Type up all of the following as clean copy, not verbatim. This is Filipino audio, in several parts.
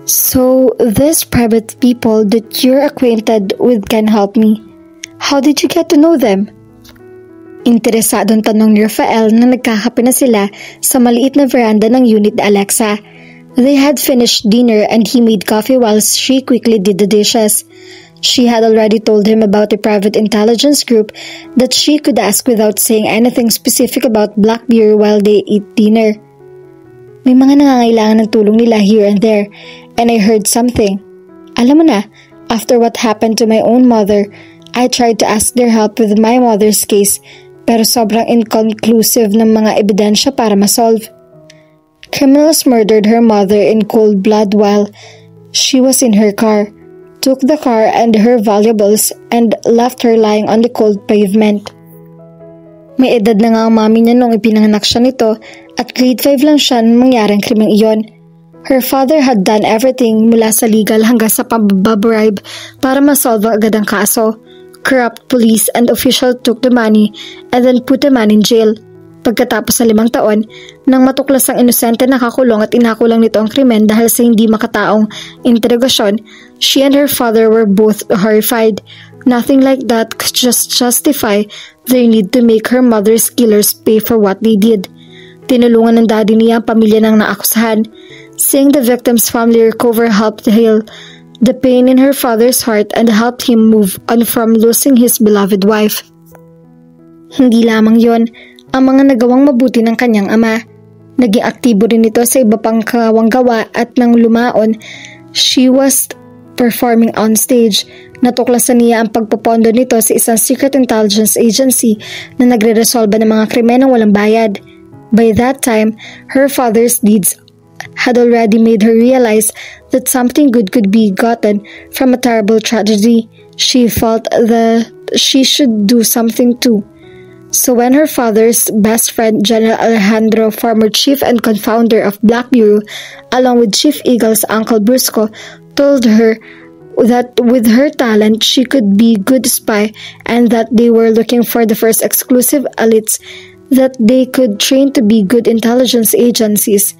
So, these private people that you're acquainted with can help me. How did you get to know them? Interesadong tanong ni Rafael na nagkakape na sila sa maliit na veranda ng unit ni Alexa. They had finished dinner and he made coffee while she quickly did the dishes. She had already told him about a private intelligence group that she could ask without saying anything specific about Blackbeard while they ate dinner. May mga nangangailangan ng tulong nila here and there, and I heard something. Alam mo na, after what happened to my own mother, I tried to ask their help with my mother's case, pero sobrang inconclusive ng mga ebidensya para masolve. Criminals murdered her mother in cold blood while she was in her car, took the car and her valuables, and left her lying on the cold pavement. May edad na nga ang mami niya nung ipinanganak siya nito at grade 5 lang siya nung mangyaring krimeng iyon. Her father had done everything mula sa legal hanggang sa pambabribe para masolve agad ang kaso. Corrupt police and official took the money and then put the man in jail. Pagkatapos ng 5 taon, nang matuklas ang inosente na kakulong at inakulang nito ang krimen dahil sa hindi makataong interogasyon, she and her father were both horrified. Nothing like that could just justify their need to make her mother's killers pay for what they did. Tinulungan ng daddy niya ang pamilya ng naakusahan. Seeing the victim's family recover helped heal the pain in her father's heart and helped him move on from losing his beloved wife. Hindi lamang yon, ang mga nagawang mabuti ng kanyang ama. Naging aktibo rin ito sa iba pang kawang gawa at nang lumaon, she was performing on stage. Natuklasan niya ang pagpopondo nito sa isang secret intelligence agency na nagre-resolba ng mga krimen ng walang bayad. By that time, her father's deeds had already made her realize that something good could be gotten from a terrible tragedy. She felt that she should do something too. So when her father's best friend, General Alejandro, former chief and confounder of Black Bureau, along with Chief Eagle's uncle Brusco, told her that with her talent she could be good spy and that they were looking for the first exclusive elites that they could train to be good intelligence agencies,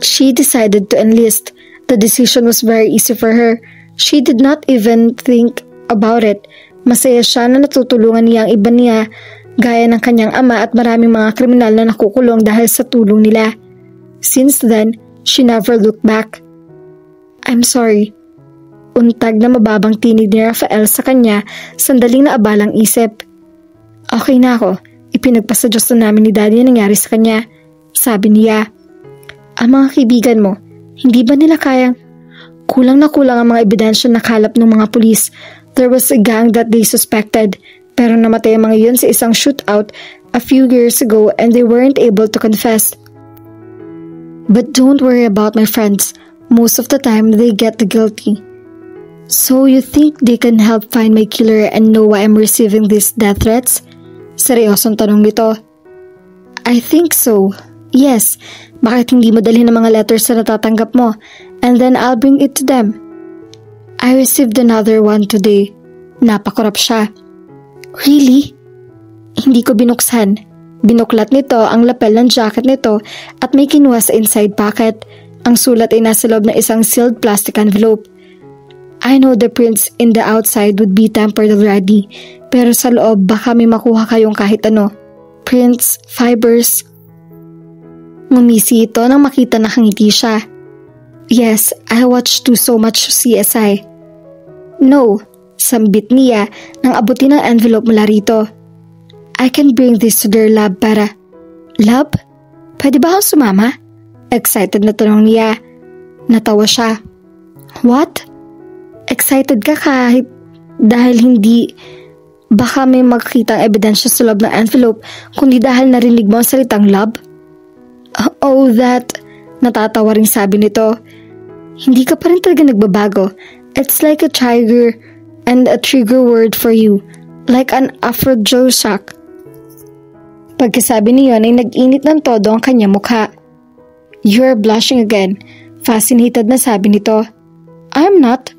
she decided to enlist. The decision was very easy for her. She did not even think about it. Masaya siya na natutulungan niya ang iba niya gaya ng kanyang ama at maraming mga kriminal na nakukulong dahil sa tulong nila. Since then, she never looked back. I'm sorry. Untag na mababang tinig ni Rafael sa kanya, sandaling na abalang isip. Okay na ako. Ipinagpasa Diyos na namin ni Daddy ang nangyari sa kanya. Sabi niya. Ang mga kaibigan mo, hindi ba nila kayang? Kulang na kulang ang mga ebidensya na kalap ng mga pulis. There was a gang that they suspected, pero namatay ang mga yun sa isang shootout a few years ago and they weren't able to confess. But don't worry about my friends. Most of the time, they get the guilty. So you think they can help find my killer and know why I'm receiving these death threats? Seryosong tanong nito. I think so. Yes. Bakit hindi mo dalhin ang mga letters na natatanggap mo? And then I'll bring it to them. I received another one today. Napakorap siya. Really? Hindi ko binuksan. Binuklat nito ang lapel ng jacket nito at may kinuha sa inside pocket. Ang sulat ay nasa loob ng isang sealed plastic envelope. I know the prints in the outside would be tampered already, pero sa loob baka may makuha kayong kahit ano. Prints, fibers. Ngumisi ito nang makita na nakangiti siya. Yes, I watched too so much CSI. No, sambit niya nang abutin ang envelope mula rito. I can bring this to their lab para... Lab? Pwede ba akong sumama? Excited na tanong niya. Natawa siya. What? Excited ka kahit dahil hindi... Baka may makakita ang ebidensya sa loob ng envelope kundi dahil narinig mo ang salitang lab? Oh, that... Natatawa rin sabi nito. Hindi ka pa rin talaga nagbabago. It's like a trigger and a trigger word for you. Like an aphrodisiac. Pagkasabi niyon ay nag-init ng todo ang kanyang mukha. You're blushing again. Fascinated na sabi nito. I'm not.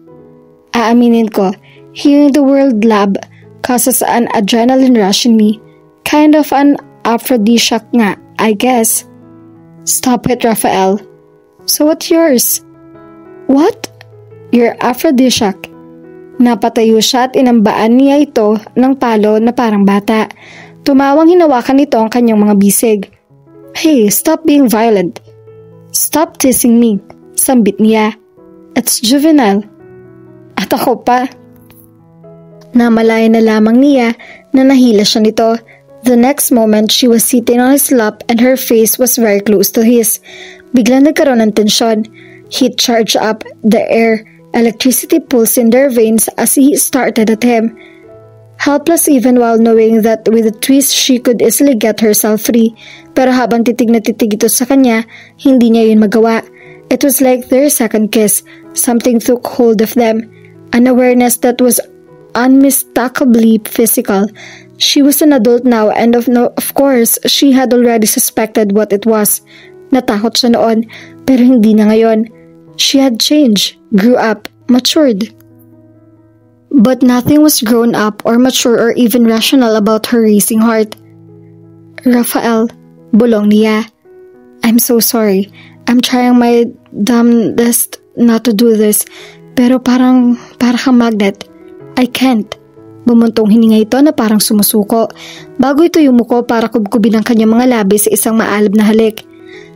Aaminin ko, hearing the word lab causes an adrenaline rush in me. Kind of an aphrodisiac nga, I guess. Stop it, Rafael. So what's yours? What? Your aphrodisiac. Napatayo siya at inambaan niya ito ng palo na parang bata. Tumawang hinawakan nito ang kanyang mga bisig. Hey, stop being violent. Stop teasing me, sambit niya. It's juvenile. At ako pa. Namalaya na lamang niya na nahila siya nito. The next moment, she was sitting on his lap and her face was very close to his. Biglang nagkaroon ng tensyon. Heat charged up the air. Electricity pulsed in their veins as he started at him. Helpless even while knowing that with a twist she could easily get herself free. Pero habang titig na titig ito sa kanya, hindi niya yun magawa. It was like their second kiss. Something took hold of them. An awareness that was unmistakably physical. She was an adult now and of course, she had already suspected what it was. Natakot siya noon, pero hindi na ngayon. She had changed, grew up, matured. But nothing was grown up or mature or even rational about her racing heart. Rafael, bulong niya. I'm so sorry. I'm trying my damnedest not to do this. Pero para kang magnet. I can't. Bumuntong hininga ito na parang sumusuko. Bago ito yumuko para kubkubin ang kanyang mga labi sa isang maalab na halik.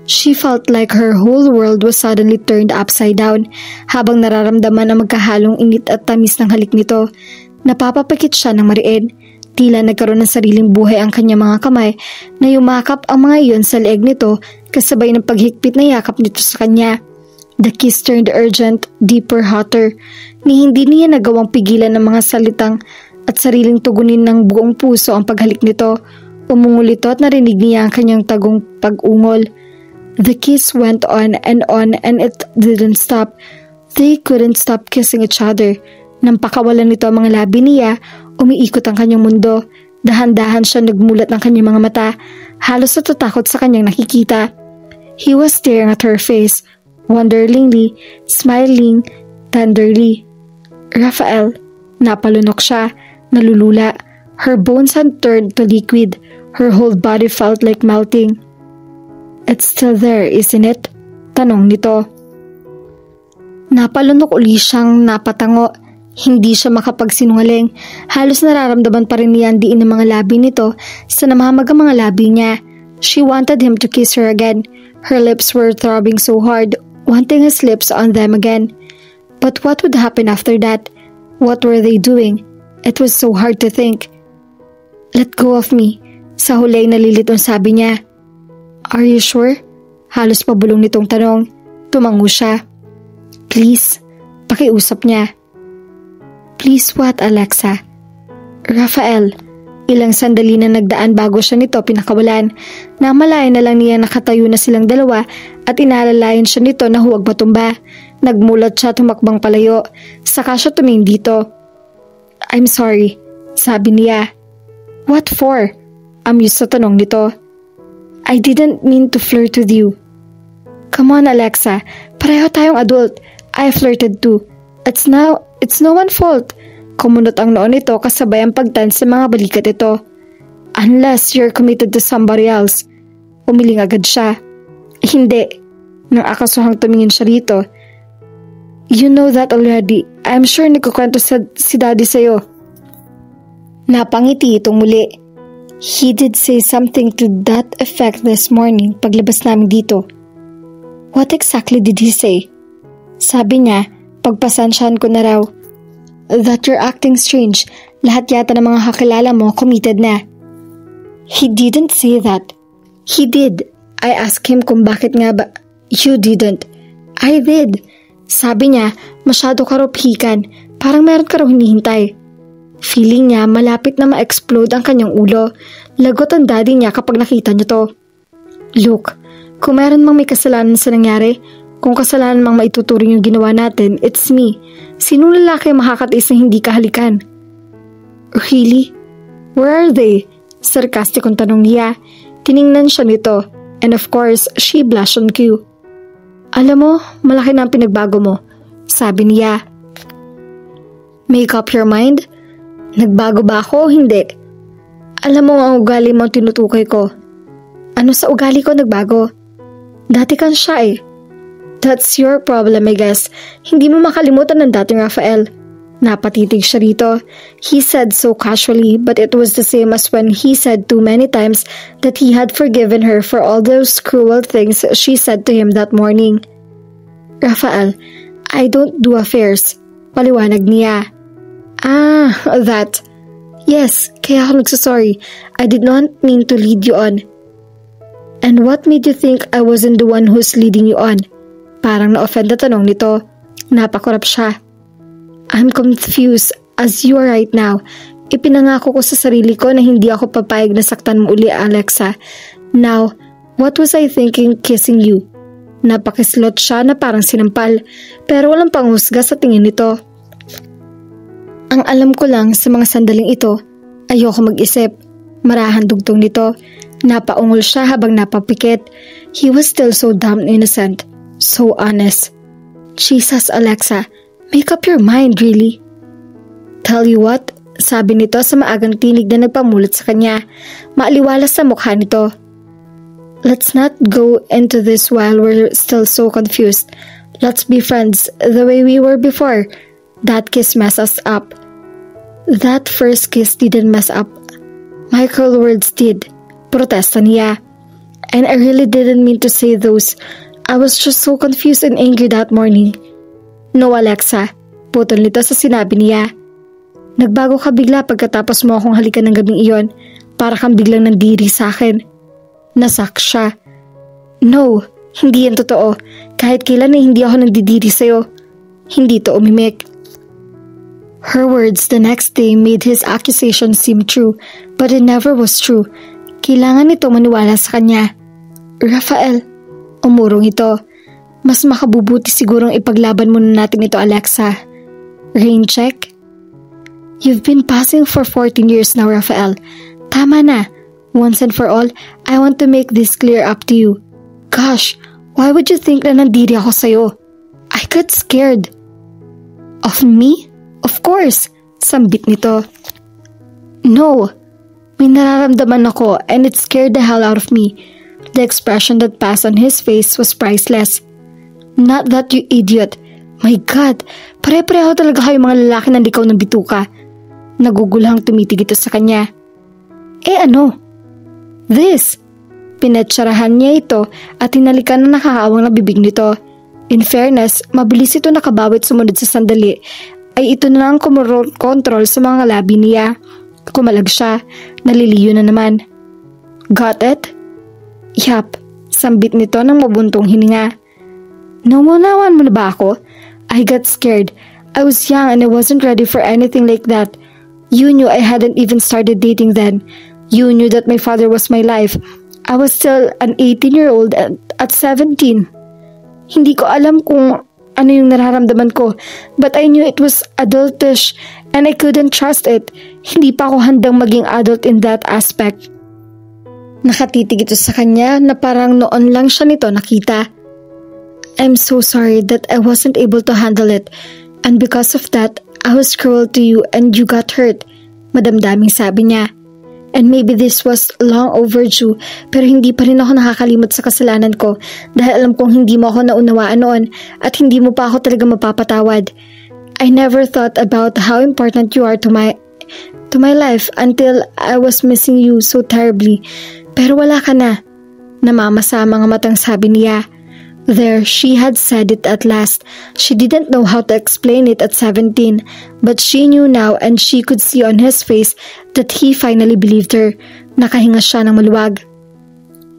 She felt like her whole world was suddenly turned upside down habang nararamdaman ang magkahalong init at tamis ng halik nito. Napapapikit siya ng mariin. Tila nagkaroon ng sariling buhay ang kanyang mga kamay na yumakap ang mga iyon sa leeg nito kasabay ng paghigpit na yakap nito sa kanya. The kiss turned urgent, deeper, hotter. Ni hindi niya nagawang pigilan ng mga salitang at sariling tugunin ng buong puso ang paghalik nito. Umungol ito at narinig niya ang kanyang tagong pag-ungol. The kiss went on and it didn't stop. They couldn't stop kissing each other. Nang pakawalan nito ang mga labi niya, umiikot ang kanyang mundo. Dahan-dahan siya nagmulat ng kanyang mga mata, halos natatakot sa kanyang nakikita. He was staring at her face, wonderingly, smiling, tenderly. Rafael, napalunok siya, nalulula. Her bones had turned to liquid. Her whole body felt like melting. It's still there, isn't it? Tanong nito. Napalunok uli siyang napatango. Hindi siya makapagsinungaling. Halos nararamdaman pa rin niya ang diin ng mga labi nito sa namamagang mga labi niya. She wanted him to kiss her again. Her lips were throbbing so hard, wanting his lips on them again. But what would happen after that? What were they doing? It was so hard to think. Let go of me. Sa huli nalilitong sabi niya. Are you sure? Halos pabulong nitong tanong. Tumango siya. Please, pakiusap niya. Please what, Alexa? Rafael, ilang sandali na nagdaan bago siya nito pinakawalan. Namalayan na lang niya nakatayo na silang dalawa at inalalayan siya nito na huwag matumba. Nagmulat siya tumakbang palayo. Saka siya tumingin dito. I'm sorry, sabi niya. What for? Amused sa tanong nito. I didn't mean to flirt with you. Come on, Alexa. Pareho tayong adult. I flirted too. It's no one's fault. Kumunot ang noon nito kasabay ang pagtan sa mga balikat ito. Unless you're committed to somebody else. Umiling agad siya. Hindi. Nang akasuhang tumingin siya rito. You know that already. I'm sure nagkukwento si Daddy sa'yo. Napangiti itong muli. He did say something to that effect this morning paglabas namin dito. What exactly did he say? Sabi niya, pagpasansyahan ko na raw. That you're acting strange. Lahat yata ng mga kakilala mo committed na. He didn't say that. He did. I asked him kung bakit nga ba. You didn't. I did. Sabi niya, masyado ka raw pihikan. Parang meron ka raw hinihintay. Feeling niya malapit na ma-explode ang kanyang ulo. Lagot ang daddy niya kapag nakita niya to. Look, kung meron mang may kasalanan sa nangyari, kung kasalanan mang maituturing yung ginawa natin, it's me. Sinong lalaki makakatiis na hindi kahalikan? Really? Where are they? Sarcastic ang tanong niya. Tiningnan siya nito. And of course, she blushed on cue. Alam mo, malaki na ang pinagbago mo. Sabi niya. Make up your mind? Nagbago ba ako o hindi? Alam mo ang ugali mo tinutukoy ko. Ano sa ugali ko nagbago? Dati kang siya eh. That's your problem, I guess. Hindi mo makalimutan ng dating Rafael. Napatitig siya rito. He said so casually, but it was the same as when he said too many times that he had forgiven her for all those cruel things she said to him that morning. Rafael, I don't do affairs. Paliwanag niya. Ah, that. Yes, kaya ako nagsasorry. I did not mean to lead you on. And what made you think I wasn't the one who's leading you on? Parang na-offend na tanong nito. Napakurap siya. I'm confused as you are right now. Ipinangako ko sa sarili ko na hindi ako papayag na saktan mo uli, Alexa. Now, what was I thinking kissing you? Napakislot siya na parang sinampal, pero walang panghusga sa tingin nito. Ang alam ko lang sa mga sandaling ito, ayoko mag-isip. Marahan dugtong nito. Napaungol siya habang napapikit. He was still so damn innocent. So honest. Jesus, Alexa. Make up your mind, really. Tell you what, sabi nito sa maagang tinig na nagpamulat sa kanya. Maaliwalas sa mukha nito. Let's not go into this while we're still so confused. Let's be friends the way we were before. That kiss messed us up. That first kiss didn't mess up. My cruel words did. Protesta niya. And I really didn't mean to say those. I was just so confused and angry that morning. No, Alexa. Putol nito sa sinabi niya. Nagbago ka bigla pagkatapos mo akong halikan ng gabing iyon. Para kang biglang nandiri sa akin. Nasak siya. No, hindi yan totoo. Kahit kailan ay hindi ako nandidiri sa'yo. Hindi to umimik. Her words the next day made his accusation seem true, but it never was true. Kailangan nito maniwala sa kanya. Rafael, umurong ito. Mas makabubuti sigurong ipaglaban muna natin ito, Alexa. Rain check? You've been passing for 14 years now, Rafael. Tama na. Once and for all, I want to make this clear up to you. Gosh, why would you think na nandiri ako sa'yo? I got scared. Of me? Of course. Sambit nito. No. May nararamdaman ako and it scared the hell out of me. The expression that passed on his face was priceless. Not that, you idiot. My God, pare-pareho talaga kayo mga lalaki na likaw ng bituka. Nagugulhang tumitig ito sa kanya. Ano? This. Pinatsarahan niya ito at hinalikan na nakakaawang na bibig nito. In fairness, mabilis ito nakabawit sumunod sa sandali. Ay ito na lang kontrol sa mga labi niya. Kumalag siya. Naliliyo na naman. Got it? Yap. Sambit nito ng mabuntong hininga. Namunawan mo na ba ako? I got scared. I was young and I wasn't ready for anything like that. You knew I hadn't even started dating then. You knew that my father was my life. I was still an 18-year-old at 17. Hindi ko alam kung ano yung nararamdaman ko, but I knew it was adultish and I couldn't trust it. Hindi pa ako handang maging adult in that aspect. Nakatitig ito sa kanya na parang noon lang siya nito nakita. I'm so sorry that I wasn't able to handle it, and because of that, I was cruel to you and you got hurt, madamdaming sabi niya. And maybe this was long overdue, pero hindi pa rin ako nakakalimot sa kasalanan ko dahil alam kong hindi mo ako naunawaan noon at hindi mo pa ako talaga mapapatawad. I never thought about how important you are to my life until I was missing you so terribly. Pero wala ka na. Namamasa ang mga matang sabi niya. There, she had said it at last. She didn't know how to explain it at 17, but she knew now and she could see on his face that he finally believed her. Nakahinga siya ng maluwag.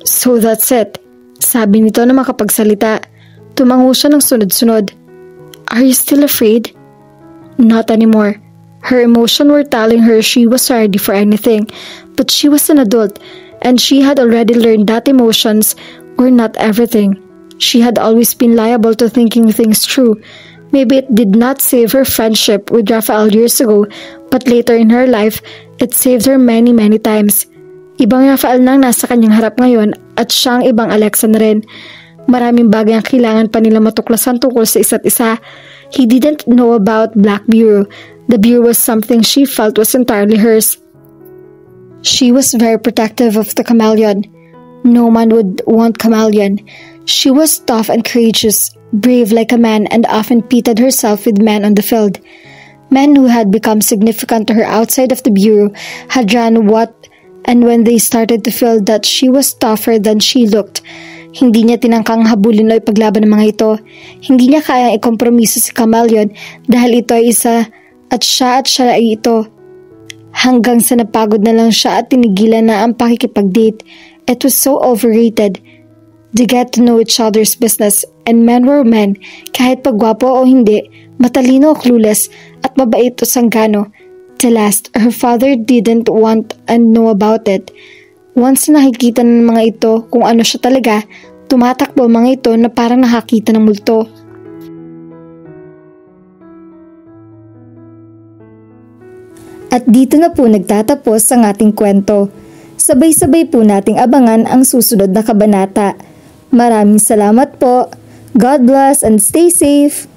So that's it, sabi nito na makapagsalita. Tumango siya ng sunod-sunod. Are you still afraid? Not anymore. Her emotions were telling her she was ready for anything, but she was an adult and she had already learned that emotions were not everything. She had always been liable to thinking things through. Maybe it did not save her friendship with Rafael years ago, but later in her life, it saved her many times. Ibang Rafael nang nasa kanyang harap ngayon at siyang ibang Alexa na rin. Maraming bagay ang kailangan pa nila matuklasan tungkol sa isa't isa. He didn't know about Black Bureau. The Bureau was something she felt was entirely hers. She was very protective of the chameleon. No man would want chameleon. She was tough and courageous, brave like a man, and often pitted herself with men on the field. Men who had become significant to her outside of the bureau had run and when they started to feel that she was tougher than she looked, hindi niya tinangkang habulin o ipaglaban ng mga ito. Hindi niya kayang ikompromiso si Chameleon dahil ito ay isa at siya ay ito. Hanggang sa napagod na lang siya at tinigilan na ang pakikipag-date. It was so overrated. They get to know each other's business, and men were men, kahit pagwapo o hindi, matalino o clueless, at mabait o sanggano. The last, her father didn't want and know about it. Once na nakikita ng mga ito kung ano siya talaga, tumatakbo ang mga ito na parang nakakita ng multo. At dito na po nagtatapos ang ating kwento. Sabay-sabay po nating abangan ang susunod na kabanata. Maraming salamat po. God bless and stay safe.